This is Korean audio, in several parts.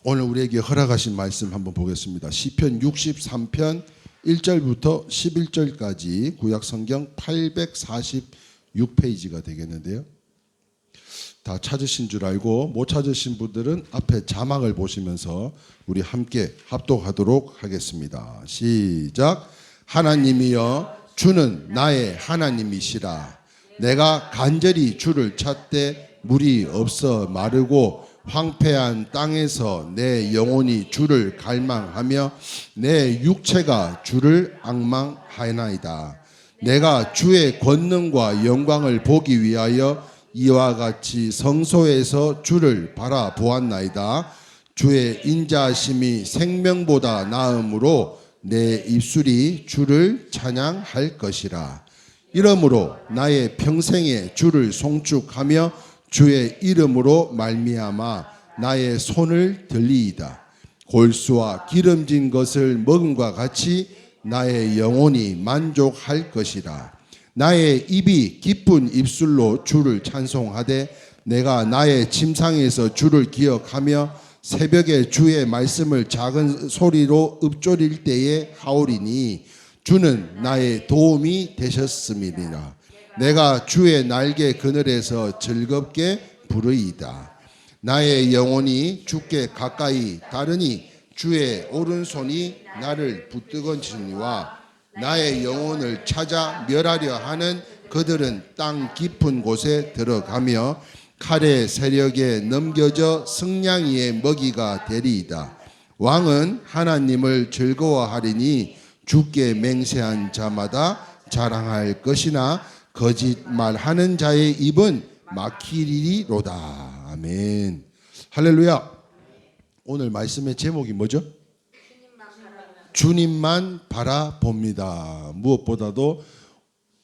오늘 우리에게 허락하신 말씀 한번 보겠습니다. 시편 63편 1절부터 11절까지 구약성경 846페이지가 되겠는데요. 다 찾으신 줄 알고 못 찾으신 분들은 앞에 자막을 보시면서 우리 함께 합독하도록 하겠습니다. 시작. 하나님이여 주는 나의 하나님이시라. 내가 간절히 주를 찾되 물이 없어 마르고 황폐한 땅에서 내 영혼이 주를 갈망하며 내 육체가 주를 앙망하나이다. 내가 주의 권능과 영광을 보기 위하여 이와 같이 성소에서 주를 바라보았나이다. 주의 인자하심이 생명보다 나음으로 내 입술이 주를 찬양할 것이라. 이러므로 나의 평생에 주를 송축하며 주의 이름으로 말미암아 나의 손을 들리이다. 골수와 기름진 것을 먹음과 같이 나의 영혼이 만족할 것이라. 나의 입이 기쁜 입술로 주를 찬송하되 내가 나의 침상에서 주를 기억하며 새벽에 주의 말씀을 작은 소리로 읊조릴 때에 하오리니 주는 나의 도움이 되셨음이니라. 내가 주의 날개 그늘에서 즐겁게 부르이다. 나의 영혼이 주께 가까이 다르니 주의 오른손이 나를 붙들거니와 나의 영혼을 찾아 멸하려 하는 그들은 땅 깊은 곳에 들어가며 칼의 세력에 넘겨져 승냥이의 먹이가 되리이다. 왕은 하나님을 즐거워하리니 주께 맹세한 자마다 자랑할 것이나 거짓말하는 자의 입은 막히리로다. 아멘. 할렐루야. 오늘 말씀의 제목이 뭐죠? 주님만 바라봅니다. 무엇보다도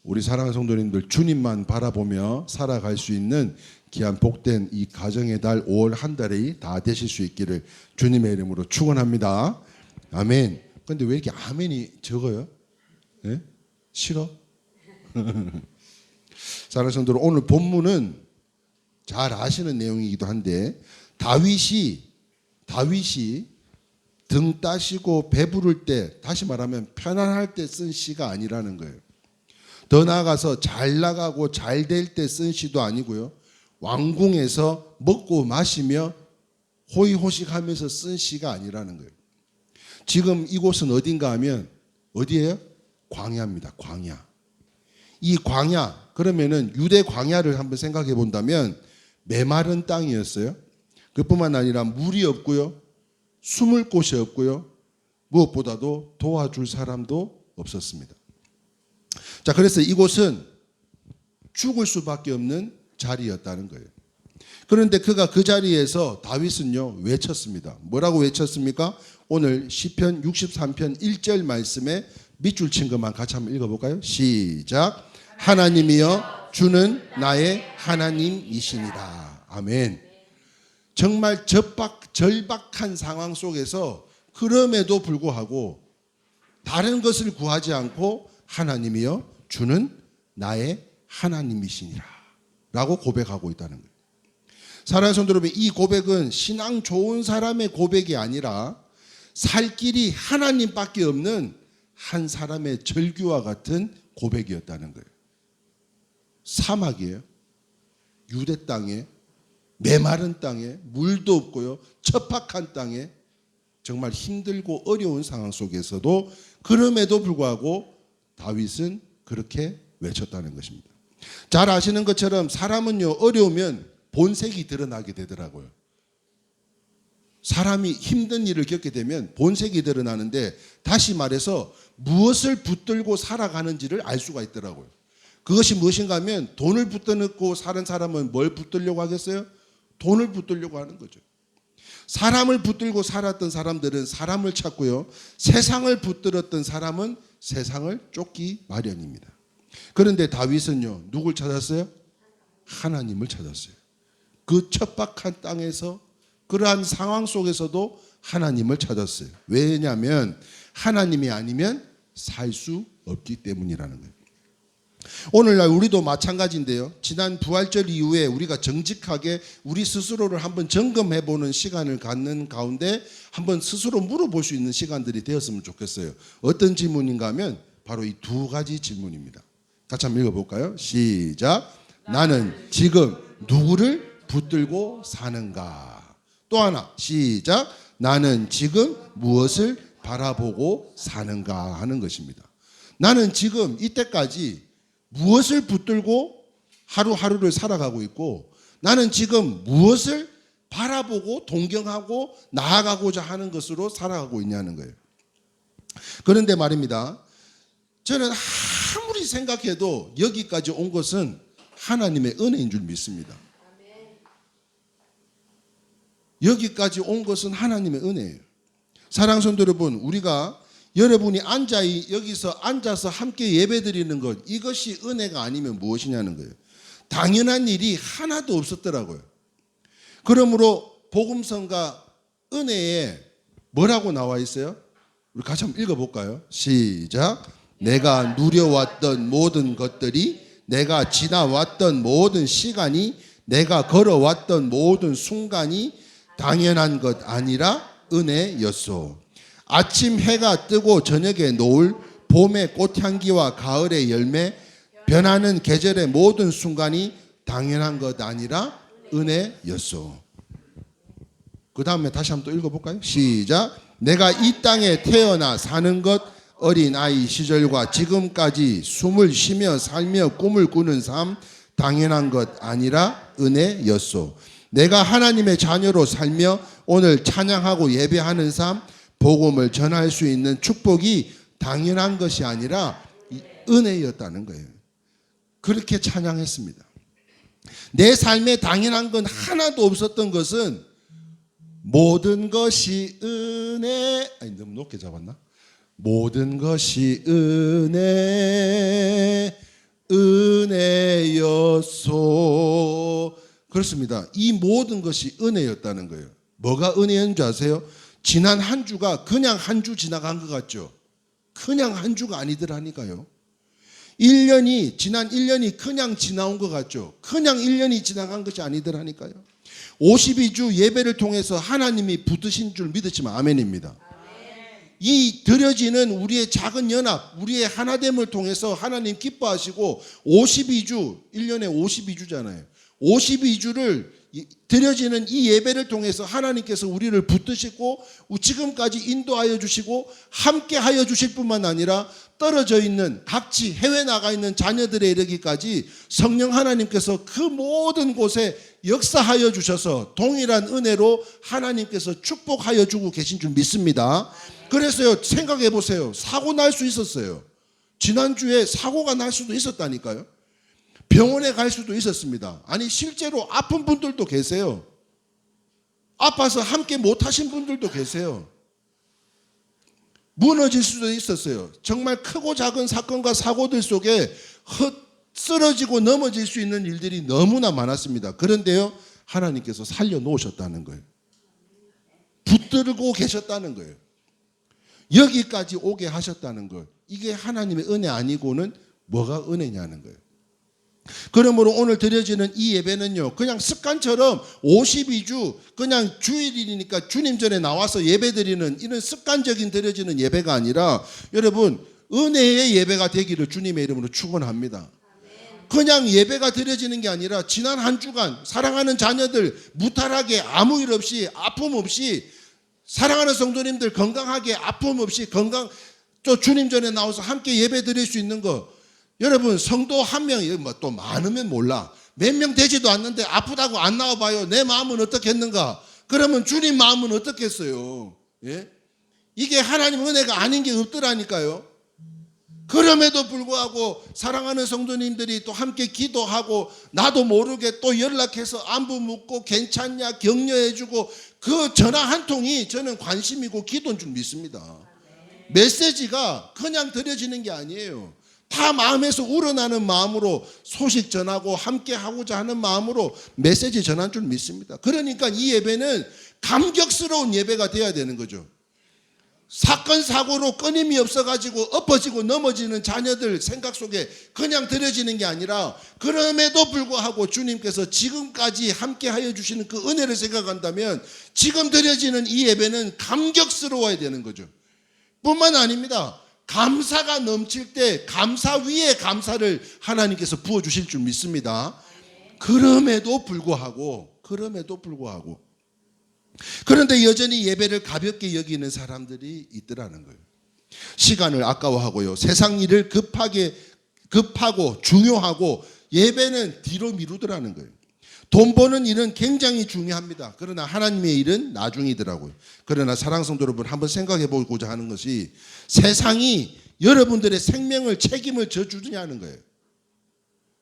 우리 사랑하는 성도님들 주님만 바라보며 살아갈 수 있는 귀한 복된 이 가정의 달 5월 한 달이 다 되실 수 있기를 주님의 이름으로 축원합니다. 아멘. 그런데 왜 이렇게 아멘이 적어요? 네? 싫어? 사랑하는 성도들, 오늘 본문은 잘 아시는 내용이기도 한데 다윗이 등 따시고 배부를 때, 다시 말하면 편안할 때 쓴 시가 아니라는 거예요. 더 나아가서 잘 나가고 잘 될 때 쓴 시도 아니고요. 왕궁에서 먹고 마시며 호의호식하면서 쓴 시가 아니라는 거예요. 지금 이곳은 어딘가 하면 어디예요? 광야입니다. 광야. 이 광야, 그러면은 유대 광야를 한번 생각해 본다면 메마른 땅이었어요. 그뿐만 아니라 물이 없고요. 숨을 곳이 없고요. 무엇보다도 도와줄 사람도 없었습니다. 자, 그래서 이곳은 죽을 수밖에 없는 자리였다는 거예요. 그런데 그가 그 자리에서 다윗은요 외쳤습니다. 뭐라고 외쳤습니까? 오늘 시편 63편 1절 말씀에 밑줄 친 것만 같이 한번 읽어볼까요? 시작. 하나님이여 주는 나의 하나님이시니라. 아멘. 정말 절박한 상황 속에서 그럼에도 불구하고 다른 것을 구하지 않고 하나님이여 주는 나의 하나님이시니라 라고 고백하고 있다는 거예요. 사랑하는 성도 여러분, 이 고백은 신앙 좋은 사람의 고백이 아니라 살 길이 하나님밖에 없는 한 사람의 절규와 같은 고백이었다는 거예요. 사막이에요. 유대 땅에, 메마른 땅에, 물도 없고요. 척박한 땅에 정말 힘들고 어려운 상황 속에서도 그럼에도 불구하고 다윗은 그렇게 외쳤다는 것입니다. 잘 아시는 것처럼 사람은요 어려우면 본색이 드러나게 되더라고요. 사람이 힘든 일을 겪게 되면 본색이 드러나는데, 다시 말해서 무엇을 붙들고 살아가는지를 알 수가 있더라고요. 그것이 무엇인가 하면 돈을 붙들고 사는 사람은 뭘 붙들려고 하겠어요? 돈을 붙들려고 하는 거죠. 사람을 붙들고 살았던 사람들은 사람을 찾고요. 세상을 붙들었던 사람은 세상을 쫓기 마련입니다. 그런데 다윗은요 누굴 찾았어요? 하나님을 찾았어요. 그 척박한 땅에서, 그러한 상황 속에서도 하나님을 찾았어요. 왜냐하면 하나님이 아니면 살 수 없기 때문이라는 거예요. 오늘날 우리도 마찬가지인데요. 지난 부활절 이후에 우리가 정직하게 우리 스스로를 한번 점검해보는 시간을 갖는 가운데 한번 스스로 물어볼 수 있는 시간들이 되었으면 좋겠어요. 어떤 질문인가 하면 바로 이 두 가지 질문입니다. 같이 한번 읽어볼까요? 시작. 나는 지금 누구를 붙들고 사는가? 또 하나 시작. 나는 지금 무엇을 바라보고 사는가 하는 것입니다. 나는 지금 이때까지 무엇을 붙들고 하루하루를 살아가고 있고 나는 지금 무엇을 바라보고 동경하고 나아가고자 하는 것으로 살아가고 있냐는 거예요. 그런데 말입니다. 저는 아무리 생각해도 여기까지 온 것은 하나님의 은혜인 줄 믿습니다. 여기까지 온 것은 하나님의 은혜예요. 사랑하는 성도 여러분, 우리가 여러분이 여기서 앉아서 함께 예배드리는 것, 이것이 은혜가 아니면 무엇이냐는 거예요. 당연한 일이 하나도 없었더라고요. 그러므로 복음성과 은혜에 뭐라고 나와 있어요? 우리 같이 한번 읽어볼까요? 시작. 내가 누려왔던 모든 것들이, 내가 지나왔던 모든 시간이, 내가 걸어왔던 모든 순간이 당연한 것 아니라 은혜였소. 아침 해가 뜨고 저녁에 노을, 봄의 꽃향기와 가을의 열매, 변하는 계절의 모든 순간이 당연한 것 아니라 은혜였소. 그 다음에 다시 한번 또 읽어볼까요? 시작. 내가 이 땅에 태어나 사는 것, 어린아이 시절과 지금까지 숨을 쉬며 살며 꿈을 꾸는 삶, 당연한 것 아니라 은혜였소. 내가 하나님의 자녀로 살며 오늘 찬양하고 예배하는 삶, 복음을 전할 수 있는 축복이 당연한 것이 아니라 은혜였다는 거예요. 그렇게 찬양했습니다. 내 삶에 당연한 건 하나도 없었던 것은 모든 것이 은혜, 너무 높게 잡았나? 모든 것이 은혜였소. 그렇습니다. 이 모든 것이 은혜였다는 거예요. 뭐가 은혜인 줄 아세요? 지난 한 주가 그냥 한 주 지나간 것 같죠? 그냥 한 주가 아니더라니까요. 지난 1년이 그냥 지나온 것 같죠? 그냥 1년이 지나간 것이 아니더라니까요. 52주 예배를 통해서 하나님이 붙으신 줄 믿으시면 아멘입니다. 이 드려지는 우리의 작은 연합, 우리의 하나됨을 통해서 하나님 기뻐하시고 52주, 1년에 52주잖아요. 52주를 드려지는 이 예배를 통해서 하나님께서 우리를 붙드시고 지금까지 인도하여 주시고 함께 하여 주실 뿐만 아니라 떨어져 있는 각지 해외 나가 있는 자녀들에 이르기까지 성령 하나님께서 그 모든 곳에 역사하여 주셔서 동일한 은혜로 하나님께서 축복하여 주고 계신 줄 믿습니다. 그래서요, 생각해 보세요. 사고 날 수 있었어요. 지난주에 사고가 날 수도 있었다니까요. 병원에 갈 수도 있었습니다. 아니 실제로 아픈 분들도 계세요. 아파서 함께 못하신 분들도 계세요. 무너질 수도 있었어요. 정말 크고 작은 사건과 사고들 속에 쓰러지고 넘어질 수 있는 일들이 너무나 많았습니다. 그런데요, 하나님께서 살려놓으셨다는 거예요. 붙들고 계셨다는 거예요. 여기까지 오게 하셨다는 것. 이게 하나님의 은혜 아니고는 뭐가 은혜냐는 거예요. 그러므로 오늘 드려지는 이 예배는요, 그냥 습관처럼 52주 그냥 주일이니까 주님 전에 나와서 예배드리는 이런 습관적인 드려지는 예배가 아니라 여러분 은혜의 예배가 되기를 주님의 이름으로 축원합니다. 그냥 예배가 드려지는 게 아니라 지난 한 주간 사랑하는 자녀들 무탈하게 아무 일 없이 아픔 없이 사랑하는 성도님들 건강하게 아픔 없이 또 주님 전에 나와서 함께 예배 드릴 수 있는 거. 여러분 성도 한 명이 또 많으면 몰라. 몇 명 되지도 않는데 아프다고 안 나와봐요. 내 마음은 어떻겠는가? 그러면 주님 마음은 어떻겠어요? 예? 이게 하나님 은혜가 아닌 게 없더라니까요. 그럼에도 불구하고 사랑하는 성도님들이 또 함께 기도하고 나도 모르게 또 연락해서 안부 묻고 괜찮냐 격려해주고 그 전화 한 통이 저는 관심이고 기도인 줄 믿습니다. 메시지가 그냥 드려지는 게 아니에요. 다 마음에서 우러나는 마음으로 소식 전하고 함께 하고자 하는 마음으로 메시지 전한 줄 믿습니다. 그러니까 이 예배는 감격스러운 예배가 되어야 되는 거죠. 사건 사고로 끊임이 없어가지고 엎어지고 넘어지는 자녀들 생각 속에 그냥 들여지는 게 아니라, 그럼에도 불구하고 주님께서 지금까지 함께하여 주시는 그 은혜를 생각한다면 지금 드려지는 이 예배는 감격스러워야 되는 거죠. 뿐만 아닙니다. 감사가 넘칠 때 감사 위에 감사를 하나님께서 부어주실 줄 믿습니다. 그럼에도 불구하고 그런데 여전히 예배를 가볍게 여기는 사람들이 있더라는 거예요. 시간을 아까워하고요, 세상 일을 급하고 중요하고 예배는 뒤로 미루더라는 거예요. 돈 버는 일은 굉장히 중요합니다. 그러나 하나님의 일은 나중이더라고요. 그러나 사랑하는 성도 여러분, 한번 생각해 보고자 하는 것이, 세상이 여러분들의 생명을 책임을 져주느냐는 거예요.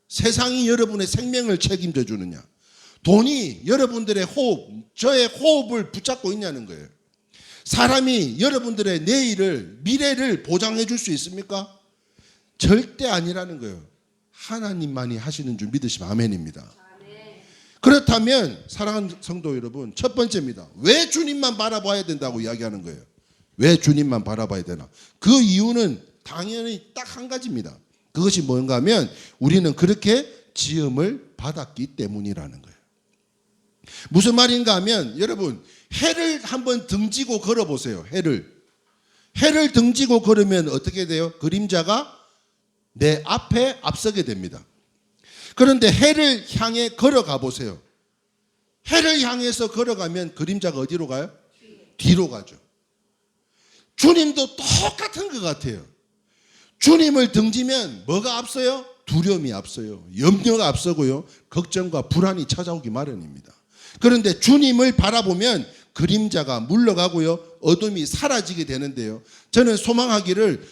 세상이 여러분의 생명을 책임져 주느냐, 돈이 여러분들의 호흡, 저의 호흡을 붙잡고 있냐는 거예요. 사람이 여러분들의 내일을, 미래를 보장해 줄 수 있습니까? 절대 아니라는 거예요. 하나님만이 하시는 줄 믿으시면 아멘입니다. 그렇다면 사랑하는 성도 여러분, 첫 번째입니다. 왜 주님만 바라봐야 된다고 이야기하는 거예요? 왜 주님만 바라봐야 되나? 그 이유는 당연히 딱 한 가지입니다. 그것이 뭔가 하면, 우리는 그렇게 지음을 받았기 때문이라는 거예요. 무슨 말인가 하면, 여러분, 해를 한번 등지고 걸어보세요. 해를 등지고 걸으면 어떻게 돼요? 그림자가 내 앞에 앞서게 됩니다. 그런데 해를 향해 걸어가 보세요. 해를 향해서 걸어가면 그림자가 어디로 가요? 뒤로 가죠. 주님도 똑같은 것 같아요. 주님을 등지면 뭐가 앞서요? 두려움이 앞서요. 염려가 앞서고요. 걱정과 불안이 찾아오기 마련입니다. 그런데 주님을 바라보면 그림자가 물러가고요, 어둠이 사라지게 되는데요, 저는 소망하기를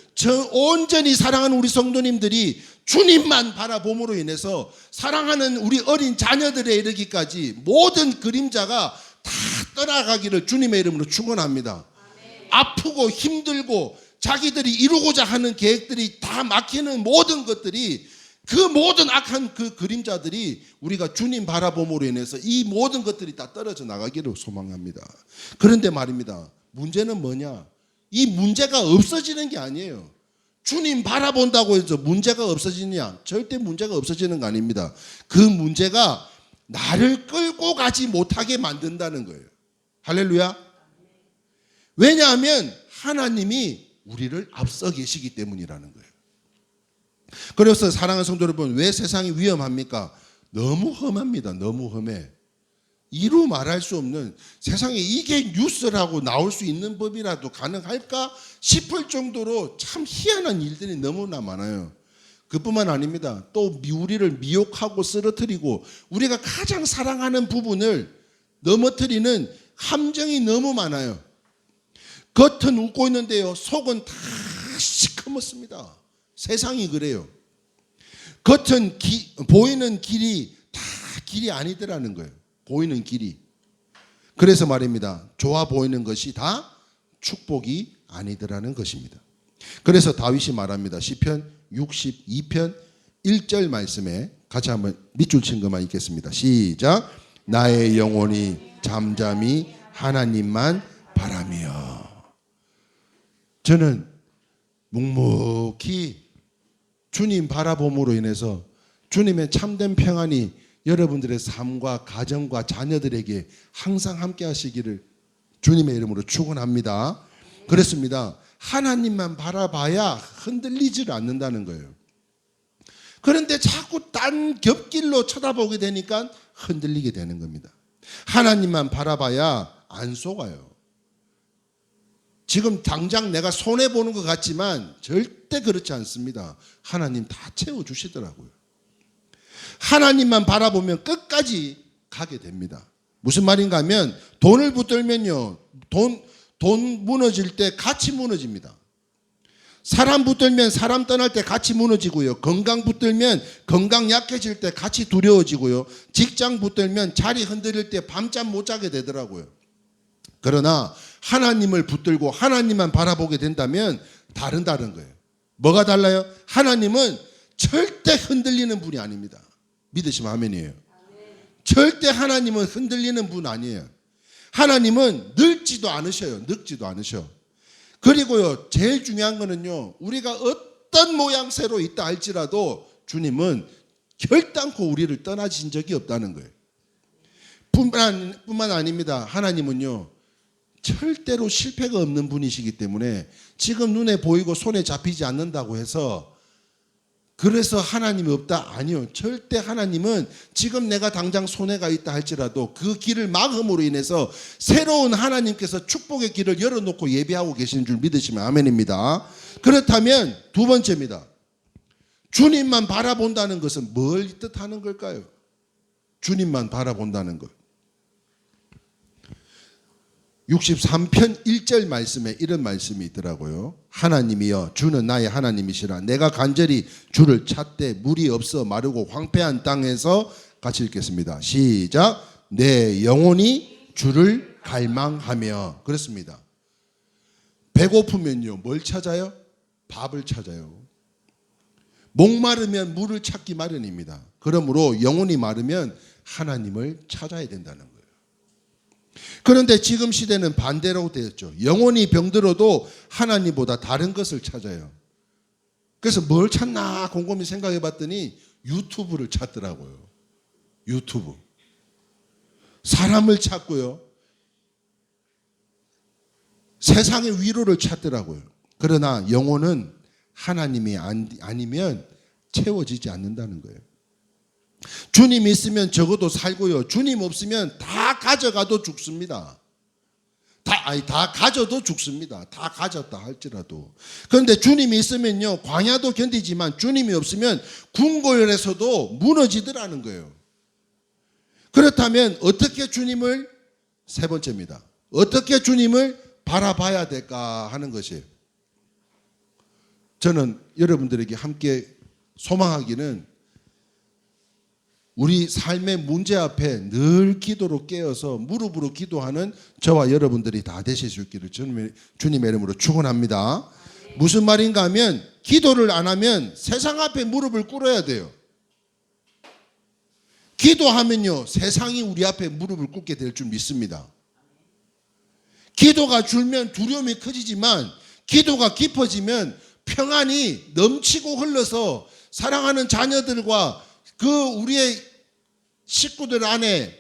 온전히 사랑하는 우리 성도님들이 주님만 바라봄으로 인해서 사랑하는 우리 어린 자녀들에 이르기까지 모든 그림자가 다 떠나가기를 주님의 이름으로 축원합니다. 아프고 힘들고 자기들이 이루고자 하는 계획들이 다 막히는 모든 것들이, 그 모든 악한 그 그림자들이 우리가 주님 바라봄으로 인해서 이 모든 것들이 다 떨어져 나가기를 소망합니다. 그런데 말입니다, 문제는 뭐냐? 이 문제가 없어지는 게 아니에요. 주님 바라본다고 해서 문제가 없어지느냐? 절대 문제가 없어지는 거 아닙니다. 그 문제가 나를 끌고 가지 못하게 만든다는 거예요. 할렐루야. 왜냐하면 하나님이 우리를 앞서 계시기 때문이라는 거예요. 그래서 사랑하는 성도 여러분, 왜 세상이 위험합니까? 너무 험합니다. 너무 험해. 이루 말할 수 없는, 세상에 이게 뉴스라고 나올 수 있는 법이라도 가능할까 싶을 정도로 참 희한한 일들이 너무나 많아요. 그뿐만 아닙니다. 또 우리를 미혹하고 쓰러뜨리고 우리가 가장 사랑하는 부분을 넘어뜨리는 함정이 너무 많아요. 겉은 웃고 있는데요, 속은 다 시커멓습니다. 세상이 그래요. 겉은 보이는 길이 다 길이 아니더라는 거예요. 보이는 길이. 그래서 말입니다, 좋아 보이는 것이 다 축복이 아니더라는 것입니다. 그래서 다윗이 말합니다. 시편 62편 1절 말씀에 같이 한번 밑줄 친 것만 읽겠습니다. 시작. 나의 영혼이 잠잠히 하나님만 바라며. 저는 묵묵히 주님 바라봄으로 인해서 주님의 참된 평안이 여러분들의 삶과 가정과 자녀들에게 항상 함께 하시기를 주님의 이름으로 축원합니다. 그렇습니다. 하나님만 바라봐야 흔들리지를 않는다는 거예요. 그런데 자꾸 딴 겹길로 쳐다보게 되니까 흔들리게 되는 겁니다. 하나님만 바라봐야 안 속아요. 지금 당장 내가 손해보는 것 같지만 절대 그렇지 않습니다. 하나님 다 채워주시더라고요. 하나님만 바라보면 끝까지 가게 됩니다. 무슨 말인가 하면, 돈을 붙들면요, 돈 무너질 때 같이 무너집니다. 사람 붙들면 사람 떠날 때 같이 무너지고요. 건강 붙들면 건강 약해질 때 같이 두려워지고요. 직장 붙들면 자리 흔들릴 때 밤잠 못 자게 되더라고요. 그러나 하나님을 붙들고 하나님만 바라보게 된다면 다른 거예요. 뭐가 달라요? 하나님은 절대 흔들리는 분이 아닙니다. 믿으시면 아멘이에요. 절대 하나님은 흔들리는 분 아니에요. 하나님은 늙지도 않으셔요. 늙지도 않으셔. 그리고요, 제일 중요한 거는요, 우리가 어떤 모양새로 있다 할지라도 주님은 결단코 우리를 떠나신 적이 없다는 거예요. 뿐만 아닙니다. 하나님은요, 절대로 실패가 없는 분이시기 때문에 지금 눈에 보이고 손에 잡히지 않는다고 해서 그래서 하나님이 없다? 아니요. 절대 하나님은 지금 내가 당장 손해가 있다 할지라도 그 길을 막음으로 인해서 새로운 하나님께서 축복의 길을 열어놓고 예배하고 계시는 줄 믿으시면 아멘입니다. 그렇다면 두 번째입니다. 주님만 바라본다는 것은 뭘 뜻하는 걸까요? 주님만 바라본다는 것. 63편 1절 말씀에 이런 말씀이 있더라고요. 하나님이여 주는 나의 하나님이시라. 내가 간절히 주를 찾되 물이 없어 마르고 황폐한 땅에서 같이 읽겠습니다. 시작. 내 영혼이 주를 갈망하며. 그렇습니다. 배고프면요 뭘 찾아요? 밥을 찾아요. 목마르면 물을 찾기 마련입니다. 그러므로 영혼이 마르면 하나님을 찾아야 된다는 거예요. 그런데 지금 시대는 반대로 되었죠. 영혼이 병들어도 하나님보다 다른 것을 찾아요. 그래서 뭘 찾나 곰곰이 생각해 봤더니 유튜브를 찾더라고요. 유튜브. 사람을 찾고요. 세상의 위로를 찾더라고요. 그러나 영혼은 하나님이 아니면 채워지지 않는다는 거예요. 주님 있으면 적어도 살고요. 주님 없으면 다 가져가도 죽습니다. 다 가져도 죽습니다. 다 가졌다 할지라도. 그런데 주님이 있으면요, 광야도 견디지만 주님이 없으면 궁궐에서도 무너지더라는 거예요. 그렇다면 어떻게 주님을, 세 번째입니다. 어떻게 주님을 바라봐야 될까 하는 것이에요. 저는 여러분들에게 함께 소망하기는 우리 삶의 문제 앞에 늘 기도로 깨어서 무릎으로 기도하는 저와 여러분들이 다 되실 수 있기를 주님의 이름으로 축원합니다. 무슨 말인가 하면 기도를 안 하면 세상 앞에 무릎을 꿇어야 돼요. 기도하면요 세상이 우리 앞에 무릎을 꿇게 될 줄 믿습니다. 기도가 줄면 두려움이 커지지만 기도가 깊어지면 평안이 넘치고 흘러서 사랑하는 자녀들과 그 우리의 식구들 안에,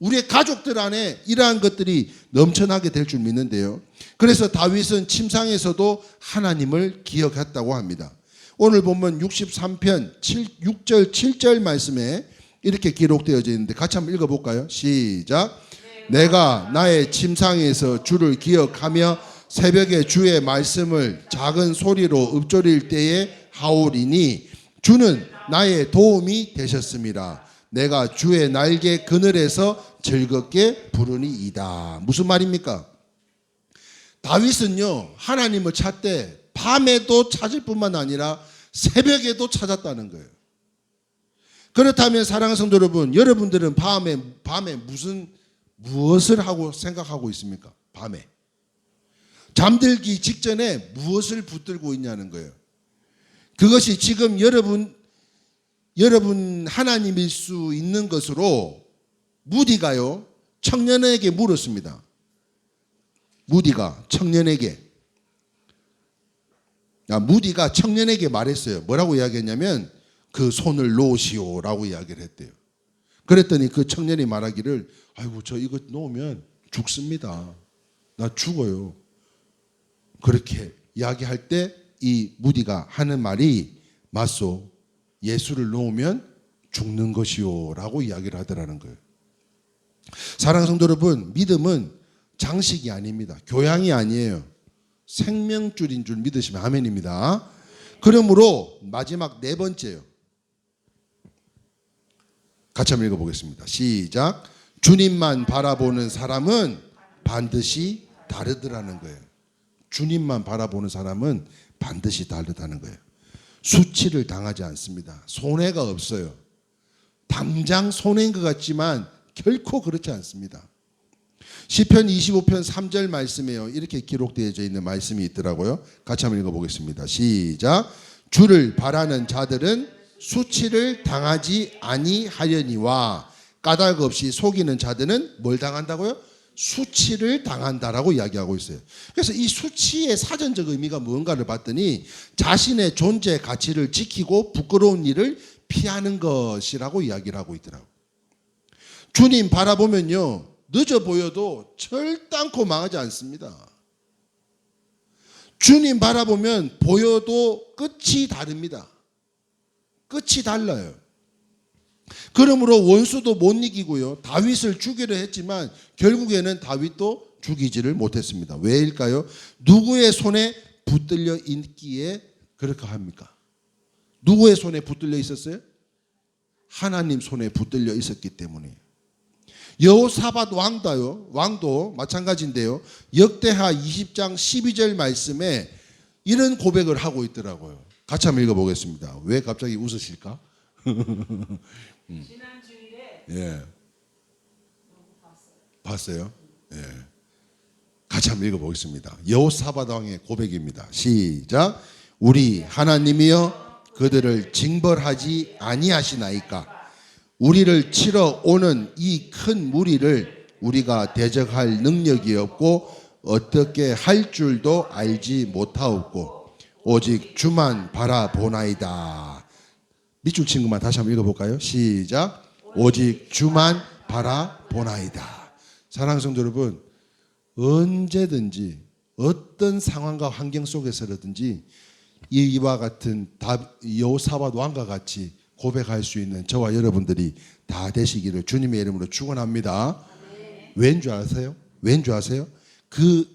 우리의 가족들 안에 이러한 것들이 넘쳐나게 될 줄 믿는데요. 그래서 다윗은 침상에서도 하나님을 기억했다고 합니다. 오늘 보면 63편 6절 7절 말씀에 이렇게 기록되어져 있는데 같이 한번 읽어볼까요? 시작. 내가 나의 침상에서 주를 기억하며 새벽에 주의 말씀을 작은 소리로 읊조릴 때에 하오리니 주는 나의 도움이 되셨습니다. 내가 주의 날개 그늘에서 즐겁게 부르니이다. 무슨 말입니까? 다윗은요 하나님을 찾되 밤에도 찾을 뿐만 아니라 새벽에도 찾았다는 거예요. 그렇다면 사랑하는 성도 여러분, 여러분들은 밤에 무엇을 하고 생각하고 있습니까? 밤에 잠들기 직전에 무엇을 붙들고 있냐는 거예요. 그것이 지금 여러분 하나님일 수 있는 것으로 무디가요 청년에게 물었습니다. 무디가 청년에게 말했어요. 뭐라고 이야기했냐면 그 손을 놓으시오라고 이야기를 했대요. 그랬더니 그 청년이 말하기를 아이고 저 이거 놓으면 죽습니다. 나 죽어요. 그렇게 이야기할 때 이 무디가 하는 말이 맞소. 예수를 놓으면 죽는 것이요 라고 이야기를 하더라는 거예요. 사랑하는 성도 여러분, 믿음은 장식이 아닙니다. 교양이 아니에요. 생명줄인 줄 믿으시면 아멘입니다. 그러므로 마지막 네 번째요. 같이 한번 읽어보겠습니다. 시작. 주님만 바라보는 사람은 반드시 다르더라는 거예요. 주님만 바라보는 사람은 반드시 다르다는 거예요. 수치를 당하지 않습니다. 손해가 없어요. 당장 손해인 것 같지만 결코 그렇지 않습니다. 시편 25편 3절 말씀에요. 이렇게 기록되어져 있는 말씀이 있더라고요. 같이 한번 읽어보겠습니다. 시작. 주를 바라는 자들은 수치를 당하지 아니하려니와 까닭 없이 속이는 자들은 뭘 당한다고요? 수치를 당한다라고 이야기하고 있어요. 그래서 이 수치의 사전적 의미가 무언가를 봤더니 자신의 존재 가치를 지키고 부끄러운 일을 피하는 것이라고 이야기를 하고 있더라고요. 주님 바라보면요, 늦어 보여도 절단코 망하지 않습니다. 주님 바라보면 보여도 끝이 다릅니다. 끝이 달라요. 그러므로 원수도 못 이기고요, 다윗을 죽이려 했지만 결국에는 다윗도 죽이지를 못했습니다. 왜일까요? 누구의 손에 붙들려 있기에 그렇게 합니까? 누구의 손에 붙들려 있었어요? 하나님 손에 붙들려 있었기 때문이에요. 여호사밧 왕도 마찬가지인데요, 역대하 20장 12절 말씀에 이런 고백을 하고 있더라고요. 같이 한번 읽어보겠습니다. 왜 갑자기 웃으실까? 지난 주일에 예. 봤어요? 예. 같이 한번 읽어보겠습니다. 여호사밧 왕의 고백입니다. 시작. 우리 하나님이여 그들을 징벌하지 아니하시나이까? 우리를 치러 오는 이 큰 무리를 우리가 대적할 능력이 없고 어떻게 할 줄도 알지 못하옵고 오직 주만 바라보나이다. 밑줄 친구만 다시 한번 읽어볼까요? 시작. 오직 주만 바라보나이다. 사랑하는 성도 여러분, 언제든지 어떤 상황과 환경 속에서라든지 이와 같은 여호사밧 왕과 같이 고백할 수 있는 저와 여러분들이 다 되시기를 주님의 이름으로 축원합니다. 왠 줄 아세요? 왠 줄 아세요? 그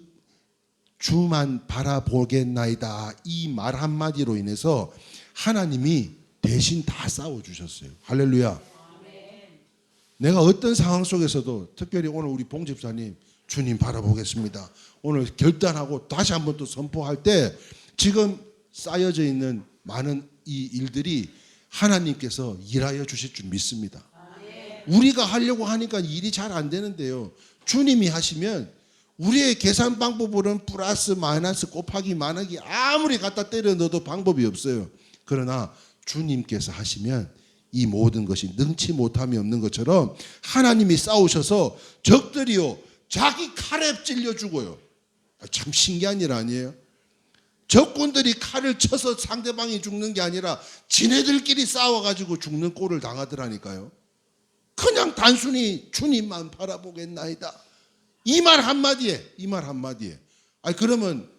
주만 바라보겠나이다 이 말 한마디로 인해서 하나님이 대신 다 싸워주셨어요. 할렐루야. 내가 어떤 상황 속에서도 특별히 오늘 우리 봉 집사님 주님 바라보겠습니다, 오늘 결단하고 다시 한번 또 선포할 때 지금 쌓여져 있는 많은 이 일들이 하나님께서 일하여 주실 줄 믿습니다. 우리가 하려고 하니까 일이 잘 안 되는데요, 주님이 하시면 우리의 계산 방법으로는 플러스 마이너스 곱하기 나누기 아무리 갖다 때려 넣어도 방법이 없어요. 그러나 주님께서 하시면 이 모든 것이 능치 못함이 없는 것처럼 하나님이 싸우셔서 적들이요 자기 칼에 찔려 죽어요. 참 신기한 일 아니에요? 적군들이 칼을 쳐서 상대방이 죽는 게 아니라 지네들끼리 싸워가지고 죽는 꼴을 당하더라니까요. 그냥 단순히 주님만 바라보겠나이다 이 말 한마디에 아니 그러면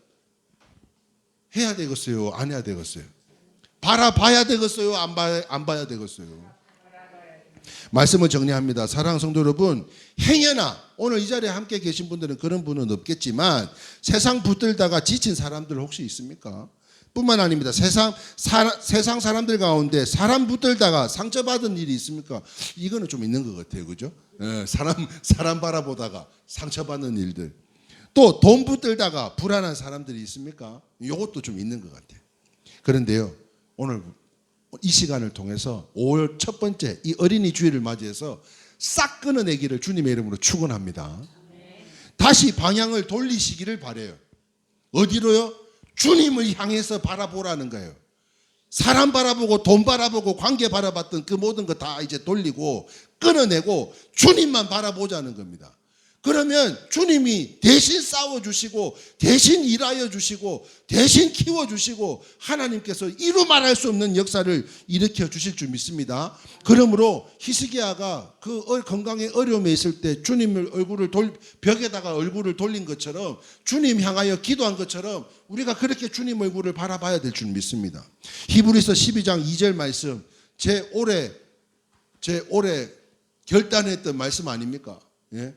해야 되겠어요? 안 해야 되겠어요? 바라봐야 되겠어요? 안 봐야 되겠어요? 말씀을 정리합니다. 사랑하는 성도 여러분, 행여나 오늘 이 자리에 함께 계신 분들은 그런 분은 없겠지만 세상 붙들다가 지친 사람들 혹시 있습니까? 뿐만 아닙니다. 세상 사람들 가운데 사람 붙들다가 상처받은 일이 있습니까? 이거는 좀 있는 것 같아요. 그죠? 예, 사람 바라보다가 상처받는 일들. 또 돈 붙들다가 불안한 사람들이 있습니까? 이것도 좀 있는 것 같아요. 그런데요, 오늘 이 시간을 통해서 5월 첫 번째 이 어린이 주일을 맞이해서 싹 끊어내기를 주님의 이름으로 축원합니다. 다시 방향을 돌리시기를 바라요. 어디로요? 주님을 향해서 바라보라는 거예요. 사람 바라보고 돈 바라보고 관계 바라봤던 그 모든 거 다 이제 돌리고 끊어내고 주님만 바라보자는 겁니다. 그러면 주님이 대신 싸워주시고 대신 일하여 주시고 대신 키워주시고 하나님께서 이루 말할 수 없는 역사를 일으켜 주실 줄 믿습니다. 그러므로 히스기야가 그 건강에 어려움에 있을 때 주님을 벽에다가 얼굴을 돌린 것처럼 주님 향하여 기도한 것처럼 우리가 그렇게 주님 얼굴을 바라봐야 될 줄 믿습니다. 히브리서 12장 2절 말씀 제 올해 결단했던 말씀 아닙니까? 예?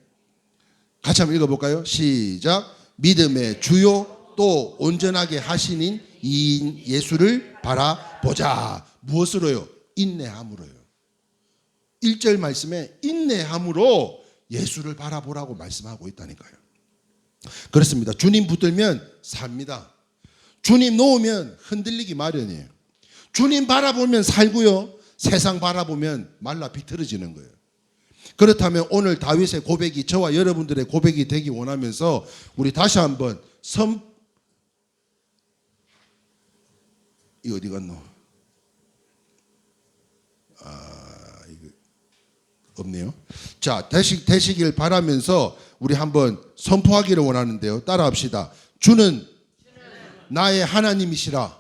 같이 한번 읽어볼까요? 시작. 믿음의 주요 또 온전하게 하시는 이인 예수를 바라보자. 무엇으로요? 인내함으로요. 1절 말씀에 인내함으로 예수를 바라보라고 말씀하고 있다니까요. 그렇습니다. 주님 붙들면 삽니다. 주님 놓으면 흔들리기 마련이에요. 주님 바라보면 살고요, 세상 바라보면 말라 비틀어지는 거예요. 그렇다면 오늘 다윗의 고백이 저와 여러분들의 고백이 되기 원하면서 우리 다시 한번 이 어디 갔노? 이거 없네요. 자, 되시길 바라면서 우리 한번 선포하기를 원하는데요. 따라합시다. 주는 나의 하나님이시라.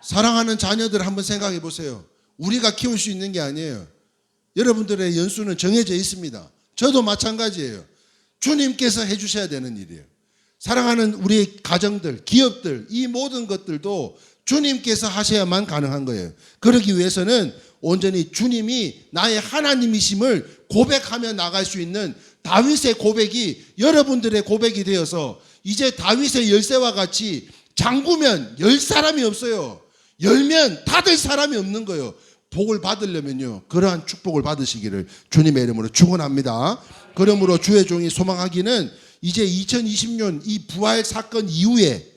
사랑하는 자녀들 한번 생각해 보세요. 우리가 키울 수 있는 게 아니에요. 여러분들의 연수는 정해져 있습니다. 저도 마찬가지예요. 주님께서 해주셔야 되는 일이에요. 사랑하는 우리 가정들, 기업들, 이 모든 것들도 주님께서 하셔야만 가능한 거예요. 그러기 위해서는 온전히 주님이 나의 하나님이심을 고백하며 나갈 수 있는 다윗의 고백이 여러분들의 고백이 되어서 이제 다윗의 열쇠와 같이 잠그면 열 사람이 없어요. 열면 닫을 사람이 없는 거예요. 복을 받으려면요, 그러한 축복을 받으시기를 주님의 이름으로 축원합니다. 그러므로 주의 종이 소망하기는 이제 2020년 이 부활 사건 이후에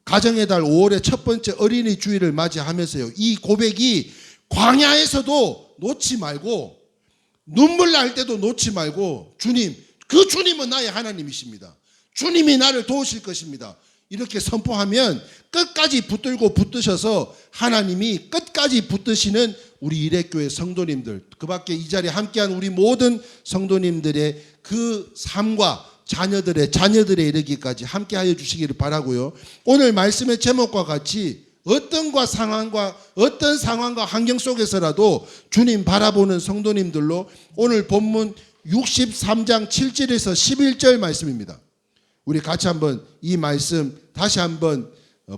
가정의 달 5월의 첫 번째 어린이 주일을 맞이하면서요, 이 고백이 광야에서도 놓지 말고 눈물 날 때도 놓지 말고 주님, 그 주님은 나의 하나님이십니다. 주님이 나를 도우실 것입니다. 이렇게 선포하면 끝까지 붙들고 붙드셔서 하나님이 끝까지 붙드시는 우리 일회교회 성도님들, 그 밖에 이 자리에 함께한 우리 모든 성도님들의 그 삶과 자녀들의 이르기까지 함께하여 주시기를 바라고요. 오늘 말씀의 제목과 같이 어떤 상황과 환경 속에서라도 주님 바라보는 성도님들로 오늘 본문 63장 7절에서 11절 말씀입니다. 우리 같이 한번 이 말씀 다시 한번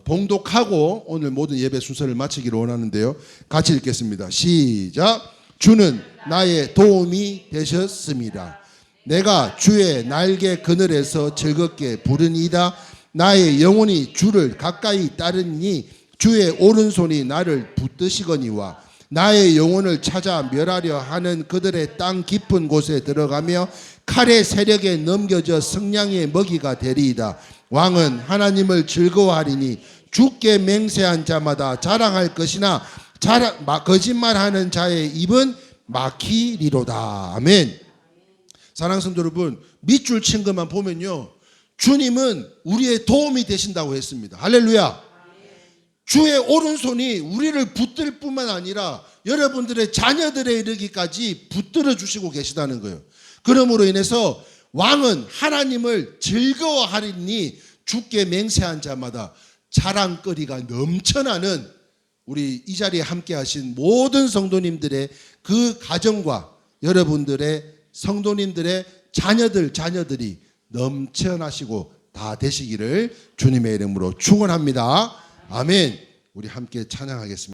봉독하고 오늘 모든 예배 순서를 마치기를 원하는데요. 같이 읽겠습니다. 시작. 주는 나의 도움이 되셨습니다. 내가 주의 날개 그늘에서 즐겁게 부르니이다. 나의 영혼이 주를 가까이 따르니 주의 오른손이 나를 붙드시거니와 나의 영혼을 찾아 멸하려 하는 그들의 땅 깊은 곳에 들어가며 칼의 세력에 넘겨져 승냥이의 먹이가 되리이다. 왕은 하나님을 즐거워하리니 주께 맹세한 자마다 자랑할 것이나 거짓말하는 자의 입은 막히리로다. 아멘. 사랑하는 성도 여러분, 밑줄 친 것만 보면요, 주님은 우리의 도움이 되신다고 했습니다. 할렐루야. 주의 오른손이 우리를 붙들 뿐만 아니라 여러분들의 자녀들에 이르기까지 붙들어 주시고 계시다는 거예요. 그러므로 인해서 왕은 하나님을 즐거워하리니 주께 맹세한 자마다 자랑거리가 넘쳐나는 우리 이 자리에 함께 하신 모든 성도님들의 그 가정과 여러분들의 성도님들의 자녀들이 넘쳐나시고 다 되시기를 주님의 이름으로 축원합니다. 아멘. 우리 함께 찬양하겠습니다.